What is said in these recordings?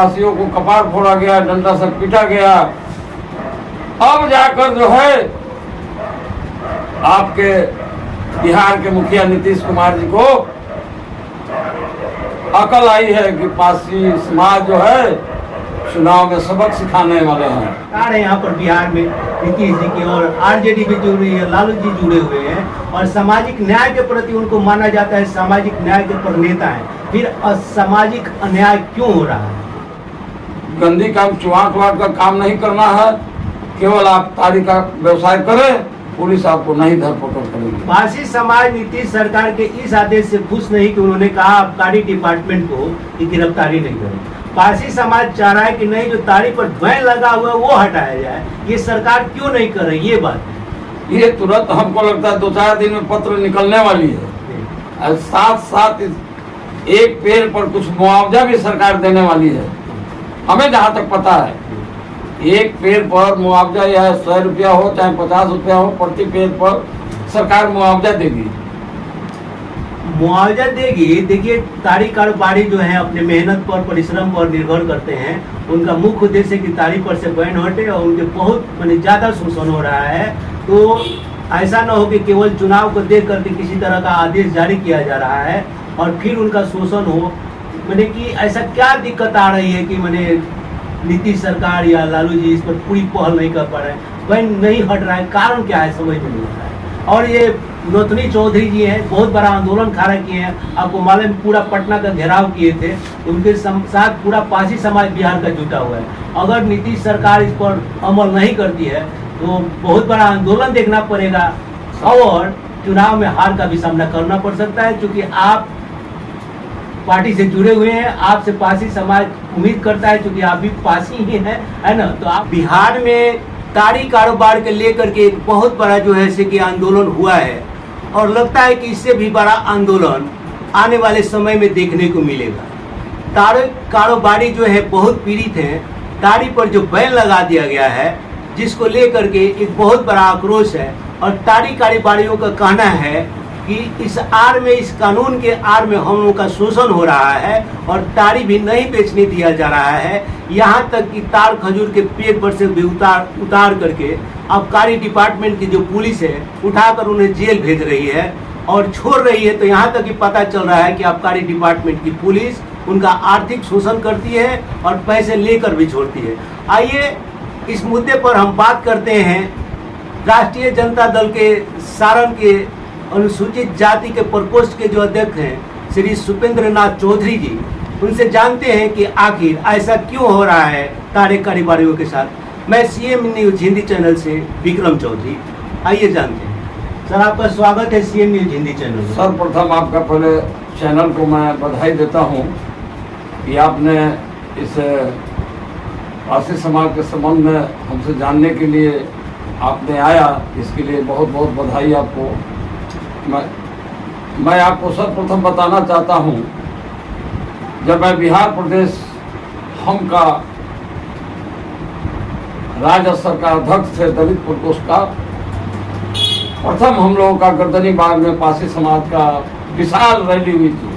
पासियों को कपार फोड़ा गया, डंडा से पीटा गया। अब जाकर जो है आपके बिहार के मुखिया नीतीश कुमार जी को अकल आई है कि पासी समाज जो है चुनाव में सबक सिखाने वाले हैं। आ रहे यहाँ पर बिहार में नीतीश जी की और आरजेडी भी जुड़ रही है, लालू जी जुड़े हुए हैं और सामाजिक न्याय के प्रति उनको माना जाता है सामाजिक न्याय के प्रणेता है। फिर असामाजिक अन्याय क्यों हो रहा है? गंदी काम चुआट वाट का काम नहीं करना है, केवल आप तारी का व्यवसाय करें, पुलिस आपको नहीं धरपकड़ करेगी। पारसी समाज नीतीश सरकार के इस आदेश से खुश नहीं कि उन्होंने कहा आबकारी डिपार्टमेंट को कि गिरफ्तारी नहीं करें। पारसी समाज चाह रहा है कि नहीं, जो तारी पर बैन लगा हुआ है वो हटाया जाए। ये सरकार क्यों नहीं कर रही? ये बात ये तुरंत हमको लगता है 2-4 दिन में पत्र निकलने वाली है। साथ साथ एक पेड़ पर कुछ मुआवजा भी सरकार देने वाली है। हमें जहाँ तक पता है एक पेड़ पर मुआवजा या 100 रुपया हो चाहे 50 रुपया हो, प्रति पेड़ पर सरकार मुआवजा देगी। मुआवजा देगी। देखिए, तारी कारोबारी जो है अपने मेहनत पर, परिश्रम पर निर्भर करते हैं। उनका मुख्य उद्देश्य कि तारी पर से बैन हटे और उनके बहुत ज्यादा शोषण हो रहा है। तो ऐसा न हो कि केवल चुनाव को देख करके किसी तरह का आदेश जारी किया जा रहा है और फिर उनका शोषण हो। मैंने कि ऐसा क्या दिक्कत आ रही है कि नीतीश सरकार या लालू जी इस पर पूरी पहल नहीं कर पा रहे हैं, बैन नहीं हट रहा है, कारण क्या है समझ में नहीं आता है। और ये नौतनी चौधरी जी हैं, बहुत बड़ा आंदोलन खड़ा किए हैं। आपको मालूम, पूरा पटना का घेराव किए थे। उनके साथ पूरा पासी समाज बिहार का जुटा हुआ है। अगर नीतीश सरकार इस पर अमल नहीं करती है तो बहुत बड़ा आंदोलन देखना पड़ेगा और चुनाव में हार का भी सामना करना पड़ सकता है। क्योंकि आप पार्टी से जुड़े हुए हैं, आपसे पासी समाज उम्मीद करता है, क्योंकि आप भी पासी ही हैं, है ना। तो आप बिहार में तारी कारोबार के लेकर के एक बहुत बड़ा जो है कि आंदोलन हुआ है और लगता है कि इससे भी बड़ा आंदोलन आने वाले समय में देखने को मिलेगा। तारी कारोबारी जो है बहुत पीड़ित हैं। तारी पर जो बैन लगा दिया गया है, जिसको लेकर के एक बहुत बड़ा आक्रोश है और तारी कारोबारियों का कहना है कि इस कानून के आड़ में हम लोगों का शोषण हो रहा है और तारी भी नहीं बेचने दिया जा रहा है। यहाँ तक कि तार खजूर के पेड़ पर से भी उतार करके आबकारी डिपार्टमेंट की जो पुलिस है उठाकर उन्हें जेल भेज रही है और छोड़ रही है। तो यहाँ तक कि पता चल रहा है कि आबकारी डिपार्टमेंट की पुलिस उनका आर्थिक शोषण करती है और पैसे लेकर भी छोड़ती है। आइए इस मुद्दे पर हम बात करते हैं राष्ट्रीय जनता दल के सारण के अनुसूचित जाति के प्रकोष्ठ के जो अध्यक्ष हैं श्री सुपेंद्र नाथ चौधरी जी, उनसे जानते हैं कि आखिर ऐसा क्यों हो रहा है तारे कारोबारियों के साथ। मैं सीएम न्यूज हिंदी चैनल से विक्रम चौधरी, आइए जानते हैं। सर, आपका स्वागत है सीएम न्यूज हिंदी चैनल। सर्वप्रथम आपका पहले चैनल को मैं बधाई देता हूँ कि आपने इस पासी समाज के संबंध में हमसे जानने के लिए आपने आया, इसके लिए बहुत बहुत बधाई आपको। मैं आपको सर्वप्रथम बताना चाहता हूं, जब मैं बिहार प्रदेश हम का राज्य स्तर का अध्यक्ष थे दलित प्रकोष्ठ का, प्रथम हम लोगों का गर्दनी बाग में पासी समाज का विशाल रैली हुई थी,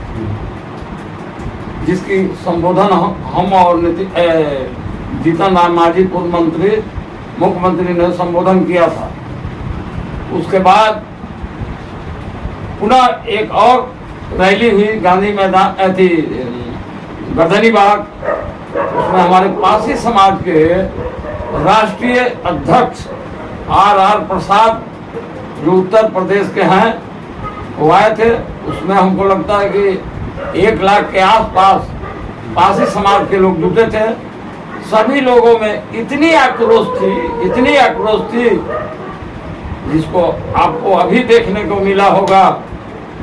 जिसकी संबोधन हम और जीतन राम मांझी पूर्व मंत्री मुख्यमंत्री ने संबोधन किया था। उसके बाद पुनः एक और रैली हुई गांधी मैदान थी गर्दनी बाग। उसमें हमारे पासी समाज के राष्ट्रीय अध्यक्ष आर प्रसाद जो उत्तर प्रदेश के हैं वो आए थे। उसमें हमको लगता है कि 1 लाख के आसपास पासी समाज के लोग जुटे थे। सभी लोगों में इतनी आक्रोश थी जिसको आपको अभी देखने को मिला होगा।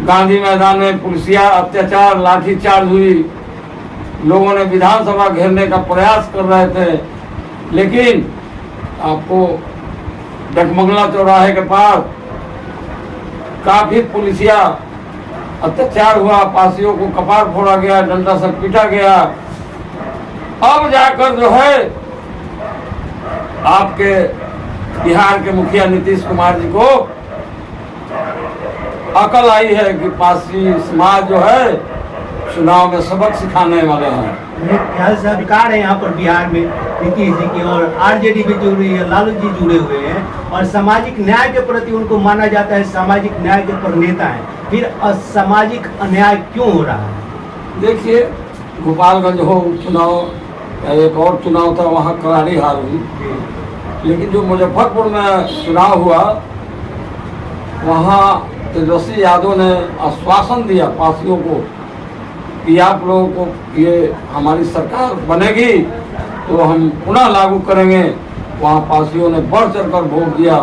गांधी मैदान में पुलिसिया अत्याचार, लाठीचार्ज हुई, लोगों ने विधानसभा घेरने का प्रयास कर रहे थे, लेकिन आपको डकमंगला चौराहे के पास काफी पुलिसिया अत्याचार हुआ, पासियों को कपार फोड़ा गया, डंडा से पीटा गया। अब जाकर जो है आपके बिहार के मुखिया नीतीश कुमार जी को अकल आई है कि पासी समाज जो है चुनाव में सबक सिखाने वाले हैं। मेरे ख्याल से अधिकार है यहाँ पर बिहार में नीतीश जी की, और आरजेडी भी जुड़ रही है, लालू जी जुड़े हुए हैं, और सामाजिक न्याय के प्रति उनको माना जाता है सामाजिक न्याय के प्रणेता है। फिर असामाजिक अन्याय क्यों हो रहा है? देखिए, गोपालगंज हो चुनाव, एक और चुनाव था, वहाँ करारी हार हुई, लेकिन जो मुजफ्फरपुर में चुनाव हुआ वहाँ तेजस्वी यादव ने आश्वासन दिया पार्टियों को कि आप लोगों को ये हमारी सरकार बनेगी तो हम पुनः लागू करेंगे। वहाँ पार्टियों ने बढ़ चढ़कर वोट दिया,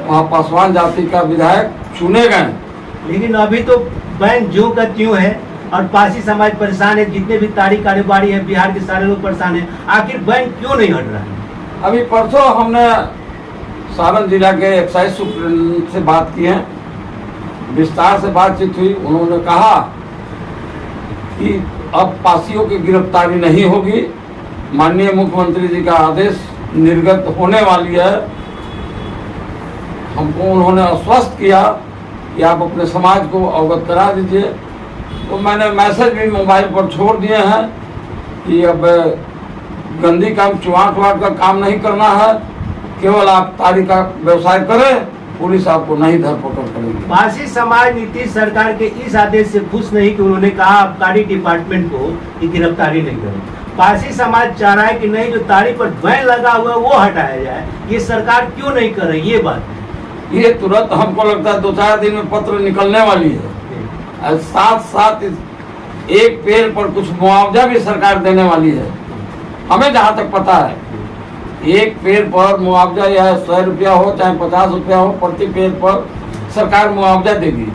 वहाँ पासवान जाति का विधायक चुने गए। लेकिन अभी तो बैंक ज्यों का त्यों है और पारसी समाज परेशान है, जितने भी तारी कारोबारी है बिहार के सारे लोग परेशान है। आखिर बैंक क्यों नहीं हट रहा है? अभी परसों हमने सारण जिला के एक्साइज सुप्रीडेंट से बात की है, विस्तार से बातचीत हुई। उन्होंने कहा कि अब पासियों की गिरफ्तारी नहीं होगी, माननीय मुख्यमंत्री जी का आदेश निर्गत होने वाली है। हमको उन्होंने आश्वस्त किया कि आप अपने समाज को अवगत करा दीजिए। तो मैंने मैसेज भी मोबाइल पर छोड़ दिए हैं कि अब गंदी काम, चुआट वाट का काम नहीं करना है, केवल आप तारी का व्यवसाय करें, पुलिस आपको नहीं धरपकड़ करेगी। पारसी समाज नीतीश सरकार के इस आदेश से खुश नहीं कि उन्होंने कहा आबकारी डिपार्टमेंट को कि गिरफ्तारी नहीं करें। पारसी समाज चाह रहा है कि नहीं, जो तारी पर बैन लगा हुआ है वो हटाया जाए। ये सरकार क्यों नहीं कर रही? ये बात ये तुरंत हमको लगता है 2-4 दिन में पत्र निकलने वाली है। साथ साथ एक पेड़ पर कुछ मुआवजा भी सरकार देने वाली है। हमें जहाँ तक पता है, एक पेड़ पर मुआवजा या 100 रुपया हो चाहे 50 रुपया हो, प्रति पेड़ पर सरकार मुआवजा देगी।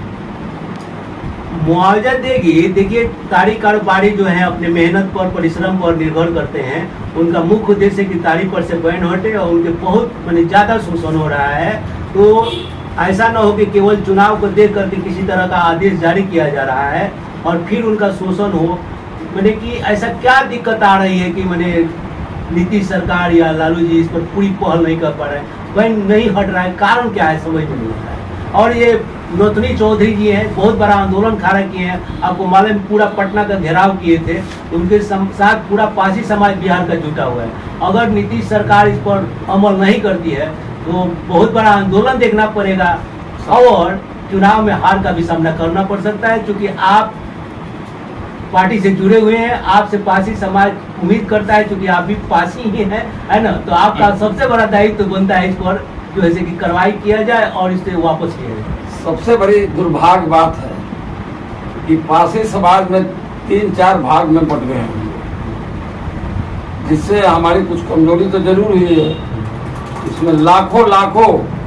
मुआवजा देगी। देखिए, तारी कारोबारी जो है अपने मेहनत पर, परिश्रम पर निर्भर करते हैं। उनका मुख्य उद्देश्य कि तारी पर से बैन हटे, और उनके बहुत ज्यादा शोषण हो रहा है। तो ऐसा न हो कि केवल चुनाव को देख करके किसी तरह का आदेश जारी किया जा रहा है और फिर उनका शोषण हो। कि ऐसा क्या दिक्कत आ रही है कि नीतीश सरकार या लालू जी इस पर पूरी पहल नहीं कर पा रहे हैं, बैन नहीं हट रहा है? कारण क्या है समझ में नहीं आता है। और ये नौतनी चौधरी जी हैं, बहुत बड़ा आंदोलन खड़ा किए हैं। आपको मालूम, पूरा पटना का घेराव किए थे। उनके साथ पूरा पारसी समाज बिहार का जुटा हुआ है। अगर नीतीश सरकार इस पर अमल नहीं करती है तो बहुत बड़ा आंदोलन देखना पड़ेगा और चुनाव में हार का भी सामना करना पड़ सकता है। क्योंकि आप पार्टी से जुड़े हुए हैं, आपसे पारसी समाज उम्मीद करता है, क्योंकि आप भी पारसी ही हैं, है ना। तो आपका सबसे बड़ा दायित्व बनता है इस पर जो है कि कार्रवाई किया जाए और इसे वापस किया जाए। सबसे बड़ी दुर्भाग्य बात है कि पारसी समाज में 3-4 भाग में बट गए हैं, जिससे हमारी कुछ कमजोरी तो जरूर हुई है। इसमें लाखों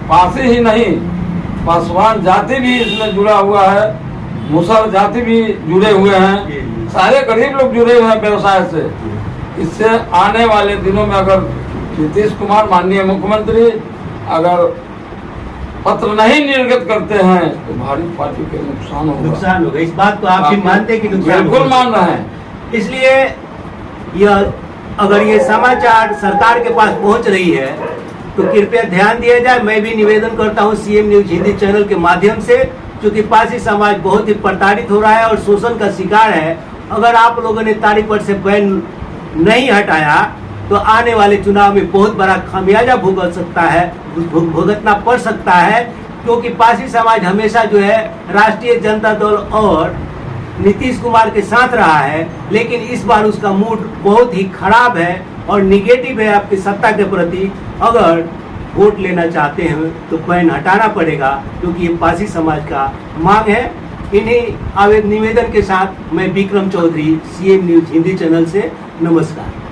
पारसी ही नहीं, पासवान जाति भी इसमें जुड़ा हुआ है, मुसल जाति भी जुड़े हुए हैं, सारे गरीब लोग जुड़े हुए हैं व्यवसाय से। इससे आने वाले दिनों में अगर नीतीश कुमार माननीय मुख्यमंत्री अगर पत्र नहीं निर्गत करते हैं तो भारी पार्टी के नुकसान होगा। इस बात को आप भी मानते हैं कि नुकसान? बिल्कुल मान रहे हैं। इसलिए यह अगर ये समाचार सरकार के पास पहुंच रही है तो कृपया ध्यान दिया जाए। मैं भी निवेदन करता हूं सीएम न्यूज हिंदी चैनल के माध्यम से, क्योंकि पारसी समाज बहुत ही प्रताड़ित हो रहा है और शोषण का शिकार है। अगर आप लोगों ने तारी पर से बैन नहीं हटाया तो आने वाले चुनाव में बहुत बड़ा खामियाजा भुगतना पड़ सकता है। क्योंकि पारसी समाज हमेशा जो है राष्ट्रीय जनता दल और नीतीश कुमार के साथ रहा है, लेकिन इस बार उसका मूड बहुत ही खराब है और निगेटिव है आपकी सत्ता के प्रति। अगर वोट लेना चाहते हैं तो बैन हटाना पड़ेगा, क्योंकि ये पारसी समाज का मांग है। इन्हीं निवेदन के साथ मैं Vikram Chaudhary, CM news Hindi channel से, नमस्कार।